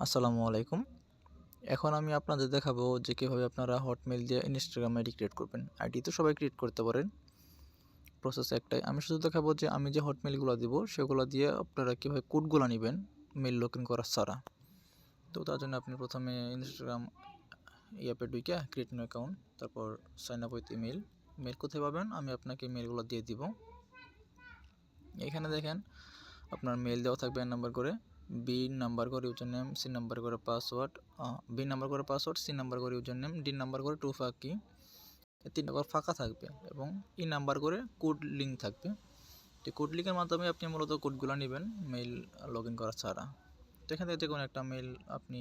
আসসালামু আলাইকুম। এখন আমি আপনাদের দেখাবো যে কীভাবে আপনারা হটমেইল দিয়ে ইনস্টাগ্রাম আইডি ক্রিয়েট করবেন। আইডি তো সবাই ক্রিয়েট করতে পারেন, প্রসেস একটাই। আমি শুধু দেখাবো যে আমি যে হটমেইলগুলো দিব সেগুলো দিয়ে আপনারা কীভাবে কোডগুলো নেবেন মেইল লগইন করা ছাড়া। তো তার জন্য আপনি প্রথমে ইনস্টাগ্রাম অ্যাপে ঢুকে ক্রিয়েট নিউ অ্যাকাউন্ট, তারপর sign up with email. Mail কোথায় পাবেন আমি আপনাকে মেইলগুলো দিয়ে দিব। এখানে দেখেন আপনার মেইল দেওয়া থাকবে এন নাম্বার করে, বি নাম্বার করে ইউজার নেম, সি নাম্বার করে পাসওয়ার্ড, বি নাম্বার করে পাসওয়ার্ড, সি নাম্বার করে ইউজার নেম, ডি নাম্বার করে টু ফাঁকি, 3টা ঘর ফাঁকা থাকবে এবং ই নাম্বার করে কোড লিঙ্ক থাকবে। তো কোড লিঙ্কের মাধ্যমে আপনি মূলত কোডগুলো নেবেন মেইল লগ ইন করা ছাড়া। তো এখান থেকে যে কোনো একটা মেইল আপনি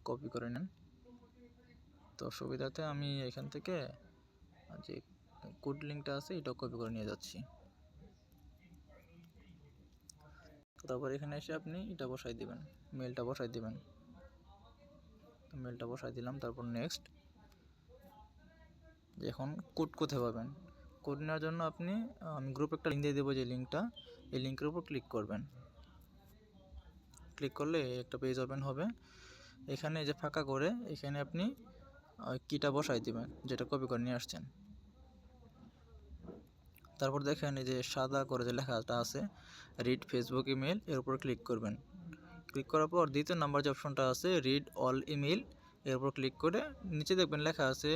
কপি করে নেন। তো সুবিধাতে আমি এখান থেকে যে কোড লিঙ্কটা আছে এটাও কপি করে নিয়ে যাচ্ছি। তারপর এখানে এসে আপনি এটা বসাই দিবেন, মেলটা বসাই দিবেন। মেলটা বসাই দিলাম, তারপর নেক্সট। এখন কোড কোথায় পাবেন? কোড নেওয়ার জন্য আপনি আমি গ্রুপে একটা লিঙ্ক দিয়ে দেবো, যে লিঙ্কটা এই লিঙ্কের উপর ক্লিক করবেন। ক্লিক করলে একটা পেজ ওপেন হবে। এখানে যে ফাঁকা করে এখানে আপনি কিটা বসাই দিবেন যেটা কপি করে নিয়ে আসছেন। তারপর দেখেন এই যে সাদা করে যে লেখাটা আছে রিড ফেসবুক ইমেল, এর উপর ক্লিক করবেন। ক্লিক করার পর দ্বিতীয় নাম্বার যে অপশনটা আছে রিড অল ইমেল, এর উপর ক্লিক করে নিচে দেখবেন লেখা আছে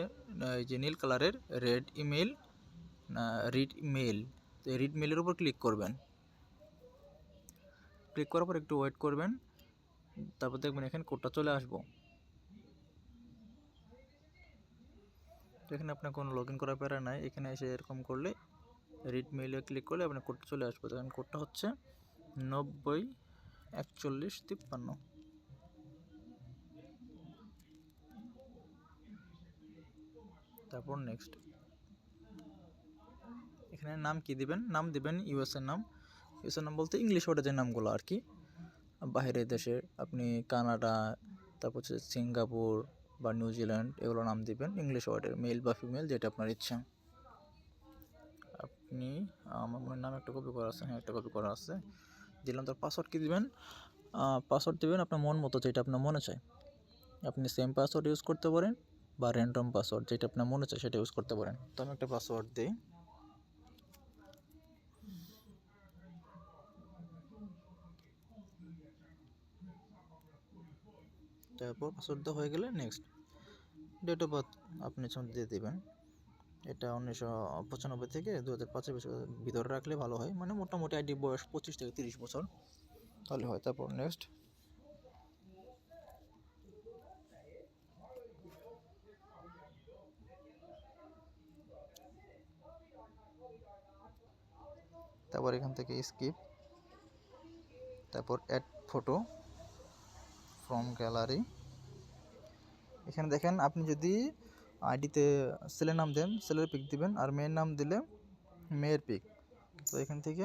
এই যে নীল কালারের রেড ইমেল, রিড মেল। তো রিড মেলের উপর ক্লিক করবেন। ক্লিক করার পর একটু ওয়েট করবেন, তারপর দেখবেন এখানে কোডটা চলে আসবো। তো এখানে আপনার কোনো লগ ইন করার প্যারা নাই, এখানে এসে এরকম করলে রিড মেইলে ক্লিক করলে আপনার কোডটা চলে আসবে। তখন কোডটা হচ্ছে 904153। তারপর নেক্সট। এখানে নাম কি দিবেন? নাম দিবেন ইউএসএর নাম। ইউএসএর নাম বলতে ইংলিশ ওয়ার্ডের যে নামগুলো আর কি, বাইরের দেশে আপনি কানাডা, তারপর হচ্ছে সিঙ্গাপুর বা নিউজিল্যান্ড, এগুলো নাম দিবেন ইংলিশ ওয়ার্ডের, মেল বা ফিমেল যেটা আপনার ইচ্ছা। আপনি আমার মনে নাম একটা কপি করা আছে, হ্যাঁ একটা কপি করা আছে, দিলাম। তার পাসওয়ার্ড কী দিবেন? পাসওয়ার্ড দেবেন আপনার মন মতো, যেটা আপনার মনে চায়। আপনি সেম পাসওয়ার্ড ইউজ করতে পারেন বা র্যান্ডম পাসওয়ার্ড, যেটা আপনার মনে চায় সেটা ইউজ করতে পারেন। তো আমি একটা পাসওয়ার্ড দিই। তারপর পাসওয়ার্ড দেওয়া হয়ে গেলে নেক্সট। ডেট অফ বার্থ আপনি দিয়ে দেবেন। এটা 1995 থেকে 2005 ভিতরে রাখলে ভালো হয়, মানে মোটামুটি আইডি বয়স 25 থেকে 30 বছর তাহলে হয়। তারপর নেক্সট। তারপর এখান থেকে স্কিপ, তারপর অ্যাড ফটো ফ্রম গ্যালারি। এখানে দেখেন আপনি যদি আইডিতে ছেলের নাম দেন ছেলের পিক দিবেন, আর মেয়ের নাম দিলে মেয়ের পিক। তো এখান থেকে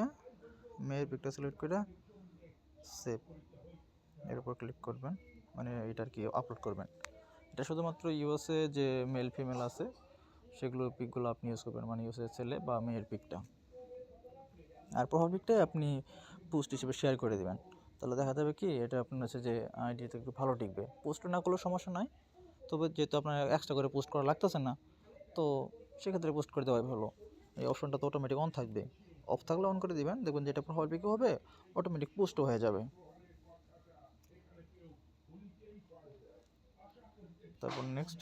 মেয়ের পিকটা সিলেক্ট করে সেভ, এর উপর ক্লিক করবেন, মানে এটার কি আপলোড করবেন। এটা শুধুমাত্র ইউএসএ যে মেল ফিমেল আছে সেগুলোর পিকগুলো আপনি ইউজ করবেন, মানে ইউএসএ ছেলে বা মেয়ের পিকটা। আর প্রোফাইল পিকটাই আপনি পোস্ট হিসেবে শেয়ার করে দেবেন। তাহলে দেখা যাবে কি এটা আপনার হচ্ছে যে আইডিতে একটু ভালো টিকবে। পোস্ট না করলেও সমস্যা নাই, তবে যেহেতু আপনার এক্সট্রা করে পোস্ট করা লাগতেছে না, তো সেক্ষেত্রে পোস্ট করে দেওয়াই ভালো। এই অপশনটা তো অটোমেটিক অন থাকবে, অফ থাকলে অন করে দিবেন, দেখবেন যেটা প্রোফাইল পিকও হবে অটোমেটিক পোস্টও হয়ে যাবে। তারপর নেক্সট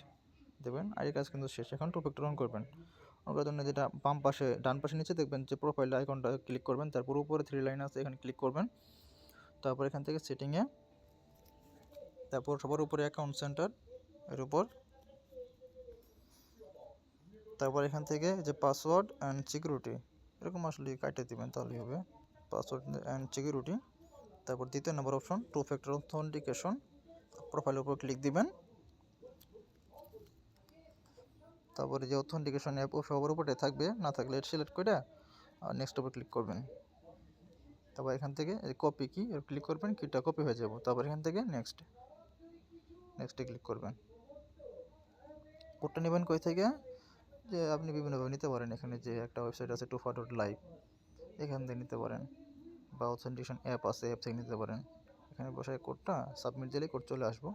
দেবেন। আইডি কাজ কিন্তু শেষ। এখন টু ফ্যাক্টর অন করবেন। অন করার জন্য যেটা বাম পাশে ডান পাশে নিচে দেখবেন যে প্রোফাইল আইকনটা ক্লিক করবেন, তারপর উপরে 3 লাইন আছে এখানে ক্লিক করবেন। তারপর এখান থেকে সেটিংয়ে, তারপর সবার উপরে অ্যাকাউন্ট সেন্টার এর উপর, তারপর এখান থেকে যে পাসওয়ার্ড অ্যান্ড সিকিউরিটি এরকম আসলে কাটে দিবেন তাহলেই হবে, পাসওয়ার্ড অ্যান্ড সিকিউরিটি। তারপর দ্বিতীয় নম্বর অপশন টু ফ্যাক্টর অথেন্টিকেশন, প্রোফাইলের উপর ক্লিক দিবেন। তারপরে যে অথেন্টিকেশন অ্যাপ সবার উপরে থাকবে, না থাকলে এটা সিলেক্ট করে নেক্সট উপর ক্লিক করবেন। তারপর এখান থেকে কপি কি এর ক্লিক করবেন, কিটা কপি হয়ে যাব। তারপর এখান থেকে নেক্সটে ক্লিক করবেন। কোডটা নেবেন কই থেকে? যে আপনি বিভিন্নভাবে নিতে পারেন, এখানে যে একটা ওয়েবসাইট আছে tufa.live, এখান থেকে নিতে পারেন, বা অথেন্টিকেশন অ্যাপ আছে, অ্যাপ থেকে নিতে পারেন। এখানে বসাই কোডটা, সাবমিট দিলেই কোড চলে আসবো।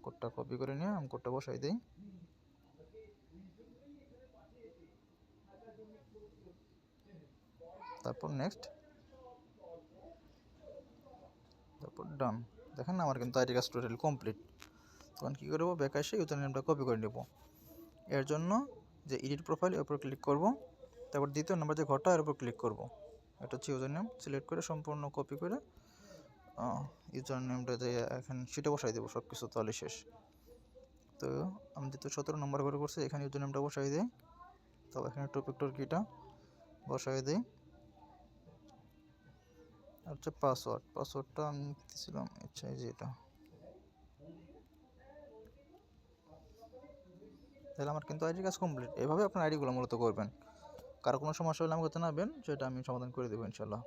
কোডটা কপি করে নিয়ে আমি কোডটা বসাই দিই। তারপর নেক্সট, তারপর ডান। দেখেন আমার কিন্তু আইডি কাজ টোটাল কমপ্লিট। তখন কী করবো, ব্যাক এসে ইউজার নেমটা কপি করে নেব। এর জন্য যে এডিট প্রোফাইল এর উপর ক্লিক করব, তারপর দ্বিতীয় নম্বর যে ঘরটা এর উপর ক্লিক করব। এটা হচ্ছে ইউজার নেম, সিলেক্ট করে সম্পূর্ণ কপি করে ইউজার নেমটা যে এখানে সেটা বসাই দেবো, সব কিছু তাহলে শেষ। তো আমি যেহেতু 17 নম্বর করে করছি, এখানে ইউজার নেমটা বসাই দিই। তো এখানে টপিকটার কিটা বসাই দিই। আর হচ্ছে পাসওয়ার্ডটা আমি দিয়েছিলাম, আচ্ছা এই যে এটা। তাহলে আমার কিন্তু আইডি কাজ কমপ্লিট। এভাবে আপনার আইডিগুলো মূলত করবেন। কারো কোনো সমস্যা হলে আমাকে জানাবেন, সেটা আমি সমাধান করে দেবো ইনশাল্লাহ।